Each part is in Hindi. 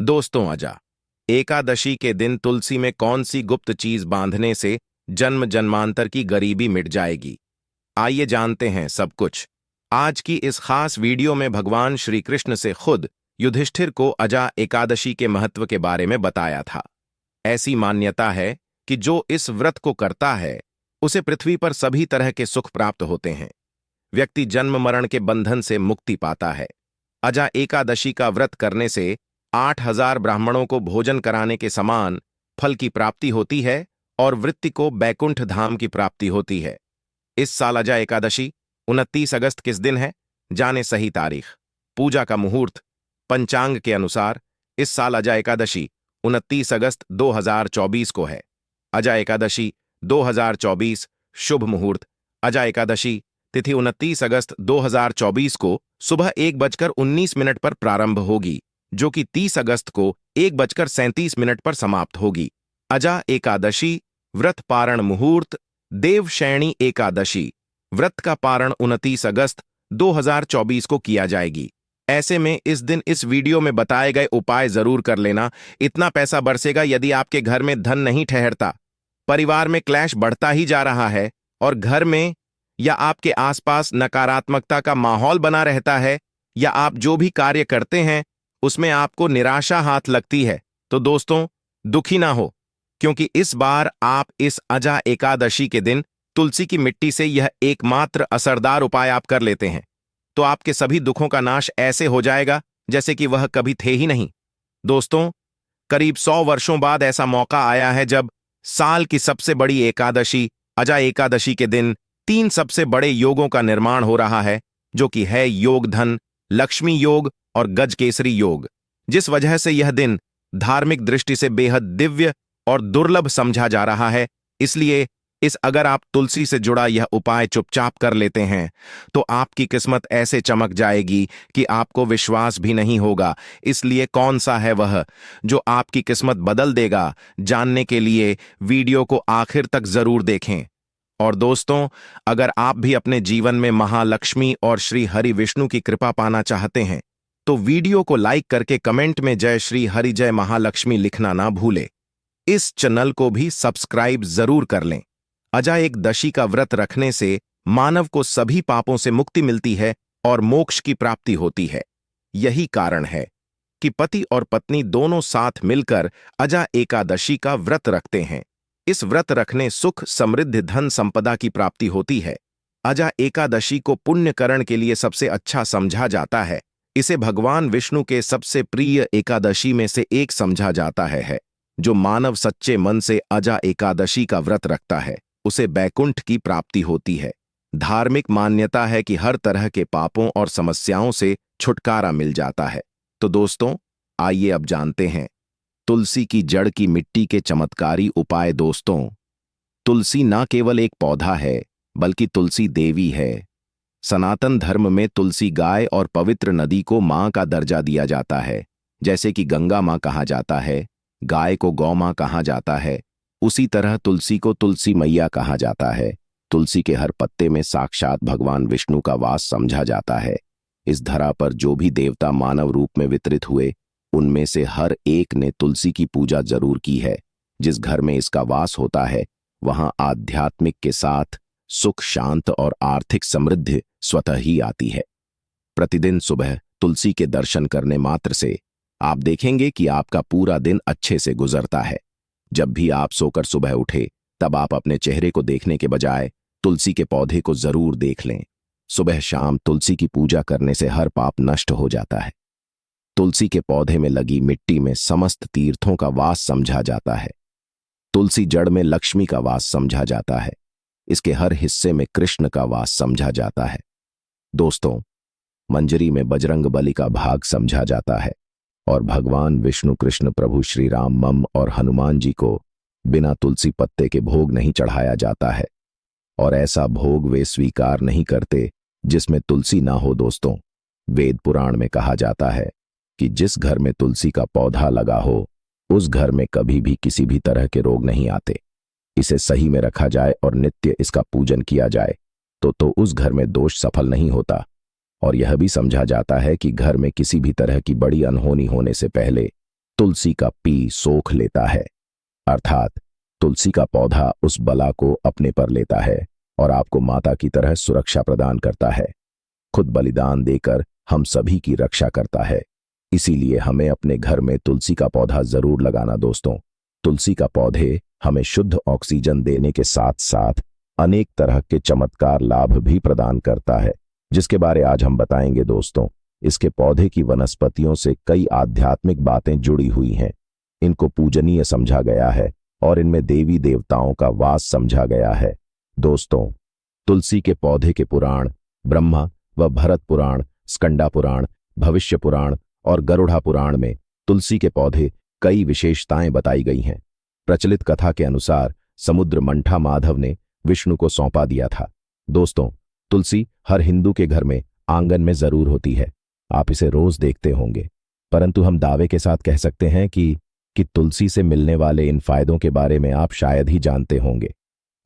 दोस्तों, अजा एकादशी के दिन तुलसी में कौन सी गुप्त चीज बांधने से जन्म जन्मांतर की गरीबी मिट जाएगी? आइए जानते हैं सब कुछ। आज की इस खास वीडियो में भगवान श्री कृष्ण से खुद युधिष्ठिर को अजा एकादशी के महत्व के बारे में बताया था। ऐसी मान्यता है कि जो इस व्रत को करता है उसे पृथ्वी पर सभी तरह के सुख प्राप्त होते हैं। व्यक्ति जन्म मरण के बंधन से मुक्ति पाता है। अजा एकादशी का व्रत करने से 8,000 ब्राह्मणों को भोजन कराने के समान फल की प्राप्ति होती है और वृत्ति को बैकुंठ धाम की प्राप्ति होती है। इस साल अजा एकादशी 29 अगस्त किस दिन है? जाने सही तारीख। पूजा का मुहूर्त पंचांग के अनुसार इस साल अजा एकादशी 29 अगस्त 2024 को है। अजा एकादशी 2024 शुभ मुहूर्त। अजा एकादशी तिथि 29 अगस्त 2024 को सुबह 1:19 पर प्रारंभ होगी, जो कि 30 अगस्त को 1:37 पर समाप्त होगी। अजा एकादशी व्रत पारण मुहूर्त देवशयनी एकादशी व्रत का पारण 29 अगस्त 2024 को किया जाएगी। ऐसे में इस दिन इस वीडियो में बताए गए उपाय जरूर कर लेना। इतना पैसा बरसेगा यदि आपके घर में धन नहीं ठहरता, परिवार में क्लैश बढ़ता ही जा रहा है और घर में या आपके आसपास नकारात्मकता का माहौल बना रहता है, या आप जो भी कार्य करते हैं उसमें आपको निराशा हाथ लगती है, तो दोस्तों दुखी ना हो, क्योंकि इस बार आप इस अजा एकादशी के दिन तुलसी की मिट्टी से यह एकमात्र असरदार उपाय आप कर लेते हैं तो आपके सभी दुखों का नाश ऐसे हो जाएगा जैसे कि वह कभी थे ही नहीं। दोस्तों, करीब 100 वर्षों बाद ऐसा मौका आया है जब साल की सबसे बड़ी एकादशी अजा एकादशी के दिन 3 सबसे बड़े योगों का निर्माण हो रहा है, जो कि है योग धन, लक्ष्मी योग और गजकेसरी योग, जिस वजह से यह दिन धार्मिक दृष्टि से बेहद दिव्य और दुर्लभ समझा जा रहा है। इसलिए अगर आप तुलसी से जुड़ा यह उपाय चुपचाप कर लेते हैं तो आपकी किस्मत ऐसे चमक जाएगी कि आपको विश्वास भी नहीं होगा। इसलिए कौन सा है वह जो आपकी किस्मत बदल देगा? जानने के लिए वीडियो को आखिर तक जरूर देखें। और दोस्तों, अगर आप भी अपने जीवन में महालक्ष्मी और श्री हरि विष्णु की कृपा पाना चाहते हैं तो वीडियो को लाइक करके कमेंट में जय श्री हरि जय महालक्ष्मी लिखना ना भूले। इस चैनल को भी सब्सक्राइब जरूर कर लें। अजा एकादशी का व्रत रखने से मानव को सभी पापों से मुक्ति मिलती है और मोक्ष की प्राप्ति होती है। यही कारण है कि पति और पत्नी दोनों साथ मिलकर अजा एकादशी का व्रत रखते हैं। इस व्रत रखने सुख, समृद्धि, धन संपदा की प्राप्ति होती है। अजा एकादशी को पुण्यकरण के लिए सबसे अच्छा समझा जाता है। इसे भगवान विष्णु के सबसे प्रिय एकादशी में से एक समझा जाता है। जो मानव सच्चे मन से अजा एकादशी का व्रत रखता है उसे बैकुंठ की प्राप्ति होती है। धार्मिक मान्यता है कि हर तरह के पापों और समस्याओं से छुटकारा मिल जाता है। तो दोस्तों, आइए अब जानते हैं तुलसी की जड़ की मिट्टी के चमत्कारी उपाय। दोस्तों, तुलसी न केवल एक पौधा है बल्कि तुलसी देवी है। सनातन धर्म में तुलसी गाय और पवित्र नदी को मां का दर्जा दिया जाता है। जैसे कि गंगा मां कहा जाता है, गाय को गौ मां कहा जाता है, उसी तरह तुलसी को तुलसी मैया कहा जाता है। तुलसी के हर पत्ते में साक्षात भगवान विष्णु का वास समझा जाता है। इस धरा पर जो भी देवता मानव रूप में वितरित हुए उनमें से हर एक ने तुलसी की पूजा जरूर की है। जिस घर में इसका वास होता है वहां आध्यात्मिक के साथ सुख, शांत और आर्थिक समृद्धि स्वतः ही आती है। प्रतिदिन सुबह तुलसी के दर्शन करने मात्र से आप देखेंगे कि आपका पूरा दिन अच्छे से गुजरता है। जब भी आप सोकर सुबह उठे तब आप अपने चेहरे को देखने के बजाय तुलसी के पौधे को जरूर देख लें। सुबह शाम तुलसी की पूजा करने से हर पाप नष्ट हो जाता है। तुलसी के पौधे में लगी मिट्टी में समस्त तीर्थों का वास समझा जाता है। तुलसी जड़ में लक्ष्मी का वास समझा जाता है। इसके हर हिस्से में कृष्ण का वास समझा जाता है। दोस्तों, मंजरी में बजरंग बली का भाग समझा जाता है और भगवान विष्णु, कृष्ण, प्रभु श्री राम, मम और हनुमान जी को बिना तुलसी पत्ते के भोग नहीं चढ़ाया जाता है और ऐसा भोग वे स्वीकार नहीं करते जिसमें तुलसी ना हो। दोस्तों, वेद पुराण में कहा जाता है कि जिस घर में तुलसी का पौधा लगा हो उस घर में कभी भी किसी भी तरह के रोग नहीं आते। इसे सही में रखा जाए और नित्य इसका पूजन किया जाए तो उस घर में दोष सफल नहीं होता। और यह भी समझा जाता है कि घर में किसी भी तरह की बड़ी अनहोनी होने से पहले तुलसी का पी सोख लेता है, अर्थात तुलसी का पौधा उस बला को अपने पर लेता है और आपको माता की तरह सुरक्षा प्रदान करता है। खुद बलिदान देकर हम सभी की रक्षा करता है। इसीलिए हमें अपने घर में तुलसी का पौधा जरूर लगाना दोस्तों। तुलसी का पौधे हमें शुद्ध ऑक्सीजन देने के साथ साथ अनेक तरह के चमत्कार लाभ भी प्रदान करता है, जिसके बारे आज हम बताएंगे दोस्तों। इसके पौधे की वनस्पतियों से कई आध्यात्मिक बातें जुड़ी हुई हैं। इनको पूजनीय समझा गया है और इनमें देवी देवताओं का वास समझा गया है। दोस्तों, तुलसी के पौधे के पुराण ब्रह्मा व भरत पुराण, स्कंदा पुराण, भविष्य पुराण और गरुड़ा पुराण में तुलसी के पौधे कई विशेषताएं बताई गई हैं। प्रचलित कथा के अनुसार समुद्र मंठा माधव ने विष्णु को सौंपा दिया था। दोस्तों, तुलसी हर हिंदू के घर में आंगन में जरूर होती है। आप इसे रोज देखते होंगे, परंतु हम दावे के साथ कह सकते हैं कि तुलसी से मिलने वाले इन फायदों के बारे में आप शायद ही जानते होंगे।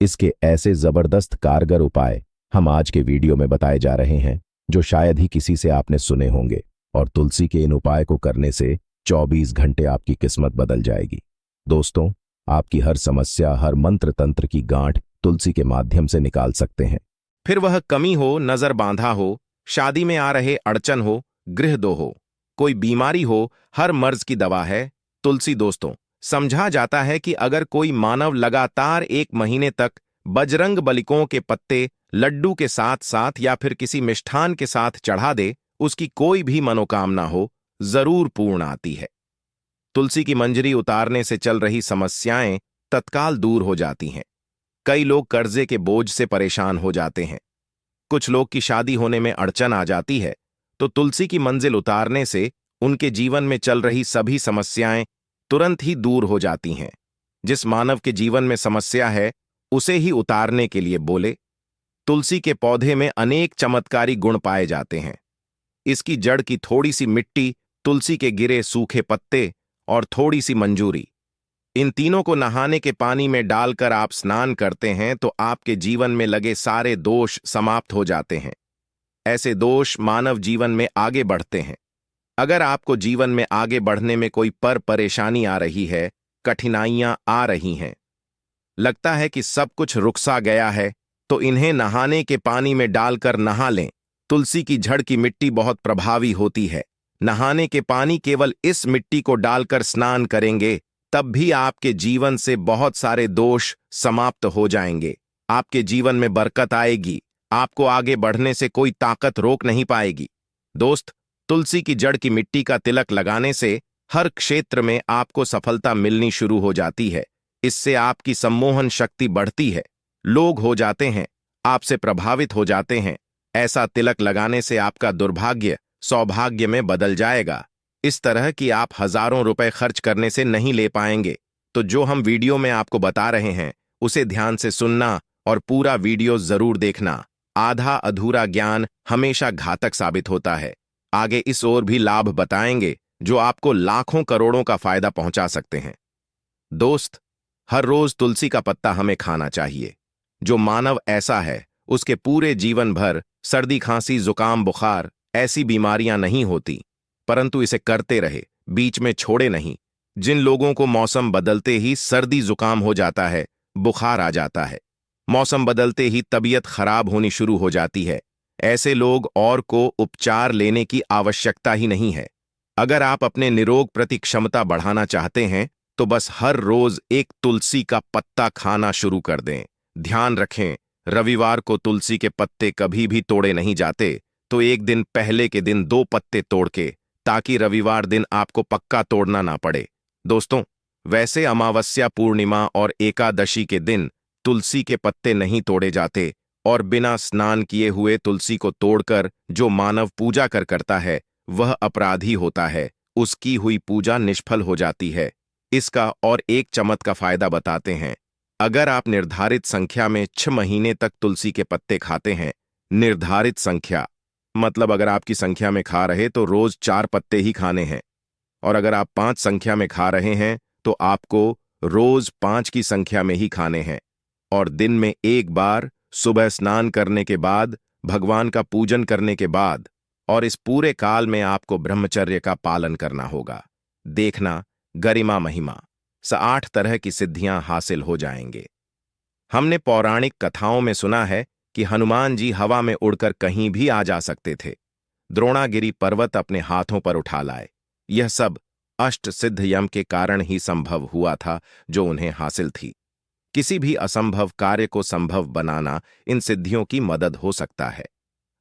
इसके ऐसे जबरदस्त कारगर उपाय हम आज के वीडियो में बताए जा रहे हैं, जो शायद ही किसी से आपने सुने होंगे। और तुलसी के इन उपाय को करने से 24 घंटे आपकी किस्मत बदल जाएगी। दोस्तों, आपकी हर समस्या, हर मंत्र तंत्र की गांठ तुलसी के माध्यम से निकाल सकते हैं। फिर वह कमी हो, नजर बांधा हो, शादी में आ रहे अड़चन हो, गृह दो हो, कोई बीमारी हो, हर मर्ज की दवा है तुलसी। दोस्तों, समझा जाता है कि अगर कोई मानव लगातार 1 महीने तक बजरंग बलिकों के पत्ते लड्डू के साथ साथ या फिर किसी मिष्ठान के साथ चढ़ा दे, उसकी कोई भी मनोकामना हो जरूर पूर्ण आती है। तुलसी की मंजरी उतारने से चल रही समस्याएं तत्काल दूर हो जाती हैं। कई लोग कर्जे के बोझ से परेशान हो जाते हैं। कुछ लोग की शादी होने में अड़चन आ जाती है, तो तुलसी की मंजिल उतारने से उनके जीवन में चल रही सभी समस्याएं तुरंत ही दूर हो जाती हैं। जिस मानव के जीवन में समस्या है, उसे ही उतारने के लिए बोले। तुलसी के पौधे में अनेक चमत्कारी गुण पाए जाते हैं। इसकी जड़ की थोड़ी सी मिट्टी, तुलसी के गिरे सूखे पत्ते और थोड़ी सी मंजूरी, इन तीनों को नहाने के पानी में डालकर आप स्नान करते हैं तो आपके जीवन में लगे सारे दोष समाप्त हो जाते हैं। ऐसे दोष मानव जीवन में आगे बढ़ते हैं। अगर आपको जीवन में आगे बढ़ने में कोई परेशानी आ रही है, कठिनाइयां आ रही हैं, लगता है कि सब कुछ रुकसा गया है, तो इन्हें नहाने के पानी में डालकर नहा लें। तुलसी की जड़ की मिट्टी बहुत प्रभावी होती है। नहाने के पानी केवल इस मिट्टी को डालकर स्नान करेंगे, तब भी आपके जीवन से बहुत सारे दोष समाप्त हो जाएंगे। आपके जीवन में बरकत आएगी। आपको आगे बढ़ने से कोई ताकत रोक नहीं पाएगी। दोस्त, तुलसी की जड़ की मिट्टी का तिलक लगाने से हर क्षेत्र में आपको सफलता मिलनी शुरू हो जाती है। इससे आपकी सम्मोहन शक्ति बढ़ती है। लोग हो जाते हैं, आपसे प्रभावित हो जाते हैं। ऐसा तिलक लगाने से आपका दुर्भाग्य सौभाग्य में बदल जाएगा। इस तरह कि आप हजारों रुपए खर्च करने से नहीं ले पाएंगे। तो जो हम वीडियो में आपको बता रहे हैं, उसे ध्यान से सुनना और पूरा वीडियो जरूर देखना। आधा अधूरा ज्ञान हमेशा घातक साबित होता है। आगे इस ओर भी लाभ बताएंगे जो आपको लाखों करोड़ों का फायदा पहुंचा सकते हैं। दोस्त, हर रोज तुलसी का पत्ता हमें खाना चाहिए। जो मानव ऐसा है, उसके पूरे जीवन भर सर्दी, खांसी, जुकाम, बुखार ऐसी बीमारियां नहीं होती, परंतु इसे करते रहे, बीच में छोड़े नहीं। जिन लोगों को मौसम बदलते ही सर्दी जुकाम हो जाता है, बुखार आ जाता है, मौसम बदलते ही तबीयत खराब होनी शुरू हो जाती है, ऐसे लोग और को उपचार लेने की आवश्यकता ही नहीं है। अगर आप अपने निरोग प्रति क्षमता बढ़ाना चाहते हैं, तो बस हर रोज एक तुलसी का पत्ता खाना शुरू कर दें। ध्यान रखें, रविवार को तुलसी के पत्ते कभी भी तोड़े नहीं जाते, तो एक दिन पहले के दिन 2 पत्ते तोड़ के, ताकि रविवार दिन आपको पक्का तोड़ना ना पड़े। दोस्तों, वैसे अमावस्या, पूर्णिमा और एकादशी के दिन तुलसी के पत्ते नहीं तोड़े जाते, और बिना स्नान किए हुए तुलसी को तोड़कर जो मानव पूजा करता है, वह अपराधी होता है। उसकी हुई पूजा निष्फल हो जाती है। इसका और एक चमक का फायदा बताते हैं। अगर आप निर्धारित संख्या में 6 महीने तक तुलसी के पत्ते खाते हैं, निर्धारित संख्या मतलब अगर आपकी संख्या में खा रहे तो रोज 4 पत्ते ही खाने हैं, और अगर आप 5 संख्या में खा रहे हैं तो आपको रोज 5 की संख्या में ही खाने हैं, और दिन में एक बार सुबह स्नान करने के बाद, भगवान का पूजन करने के बाद, और इस पूरे काल में आपको ब्रह्मचर्य का पालन करना होगा। देखना, गरिमा महिमा 8 तरह की सिद्धियां हासिल हो जाएंगे। हमने पौराणिक कथाओं में सुना है कि हनुमान जी हवा में उड़कर कहीं भी आ जा सकते थे। द्रोणागिरि पर्वत अपने हाथों पर उठा लाए। यह सब अष्ट सिद्ध यम के कारण ही संभव हुआ था जो उन्हें हासिल थी। किसी भी असंभव कार्य को संभव बनाना इन सिद्धियों की मदद हो सकता है।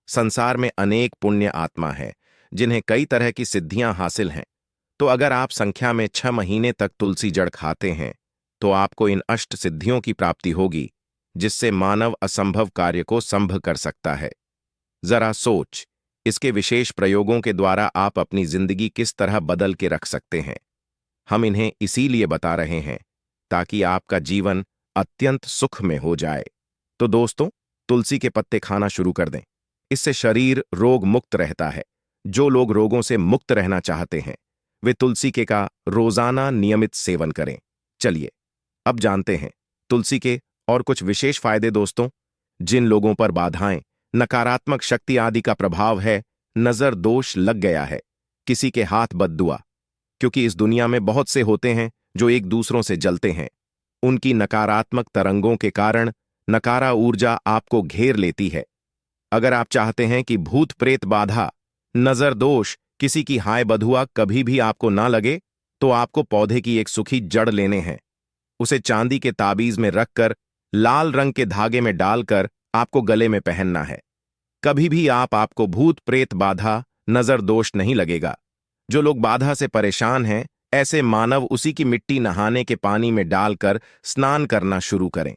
संसार में अनेक पुण्य आत्मा है जिन्हें कई तरह की सिद्धियां हासिल हैं। तो अगर आप संख्या में 6 महीने तक तुलसी जड़ खाते हैं तो आपको इन अष्ट सिद्धियों की प्राप्ति होगी, जिससे मानव असंभव कार्य को संभव कर सकता है। जरा सोच, इसके विशेष प्रयोगों के द्वारा आप अपनी जिंदगी किस तरह बदल के रख सकते हैं। हम इन्हें इसीलिए बता रहे हैं ताकि आपका जीवन अत्यंत सुख में हो जाए। तो दोस्तों, तुलसी के पत्ते खाना शुरू कर दें। इससे शरीर रोग मुक्त रहता है। जो लोग रोगों से मुक्त रहना चाहते हैं वे तुलसी के का रोजाना नियमित सेवन करें। चलिए अब जानते हैं तुलसी के और कुछ विशेष फायदे। दोस्तों, जिन लोगों पर बाधाएं, नकारात्मक शक्ति आदि का प्रभाव है, नजर दोष लग गया है, किसी के हाथ बद्दुआ, क्योंकि इस दुनिया में बहुत से होते हैं जो एक दूसरों से जलते हैं। उनकी नकारात्मक तरंगों के कारण नकारा ऊर्जा आपको घेर लेती है। अगर आप चाहते हैं कि भूत प्रेत बाधा, नजर दोष, किसी की हाय बधुआ कभी भी आपको ना लगे, तो आपको पौधे की एक सूखी जड़ लेने हैं। उसे चांदी के ताबीज में रखकर लाल रंग के धागे में डालकर आपको गले में पहनना है। कभी भी आपको भूत प्रेत बाधा, नजर दोष नहीं लगेगा। जो लोग बाधा से परेशान हैं, ऐसे मानव उसी की मिट्टी नहाने के पानी में डालकर स्नान करना शुरू करें।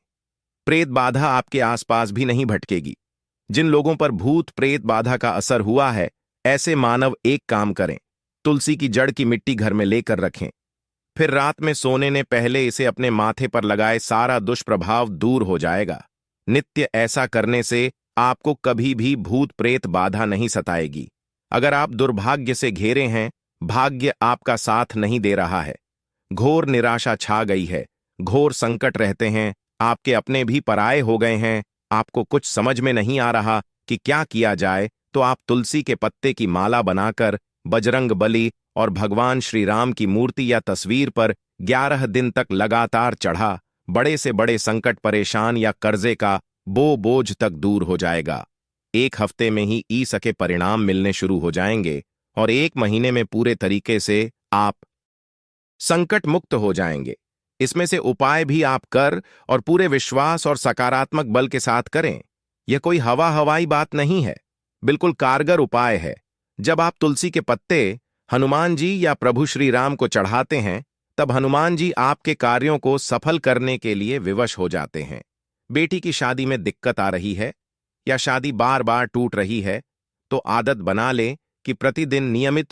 प्रेत बाधा आपके आसपास भी नहीं भटकेगी। जिन लोगों पर भूत प्रेत बाधा का असर हुआ है, ऐसे मानव एक काम करें, तुलसी की जड़ की मिट्टी घर में लेकर रखें। फिर रात में सोने ने पहले इसे अपने माथे पर लगाए, सारा दुष्प्रभाव दूर हो जाएगा। नित्य ऐसा करने से आपको कभी भी भूत प्रेत बाधा नहीं सताएगी। अगर आप दुर्भाग्य से घेरे हैं, भाग्य आपका साथ नहीं दे रहा है, घोर निराशा छा गई है, घोर संकट रहते हैं, आपके अपने भी पराये हो गए हैं, आपको कुछ समझ में नहीं आ रहा कि क्या किया जाए, तो आप तुलसी के पत्ते की माला बनाकर बजरंग बली और भगवान श्री राम की मूर्ति या तस्वीर पर 11 दिन तक लगातार चढ़ा, बड़े से बड़े संकट, परेशान या कर्जे का बोझ तक दूर हो जाएगा। 1 हफ्ते में ही सके परिणाम मिलने शुरू हो जाएंगे और 1 महीने में पूरे तरीके से आप संकट मुक्त हो जाएंगे। इसमें से उपाय भी आप कर और पूरे विश्वास और सकारात्मक बल के साथ करें। यह कोई हवाई बात नहीं है, बिल्कुल कारगर उपाय है। जब आप तुलसी के पत्ते हनुमान जी या प्रभु श्री राम को चढ़ाते हैं, तब हनुमान जी आपके कार्यों को सफल करने के लिए विवश हो जाते हैं। बेटी की शादी में दिक्कत आ रही है या शादी बार बार टूट रही है, तो आदत बना लें कि प्रतिदिन नियमित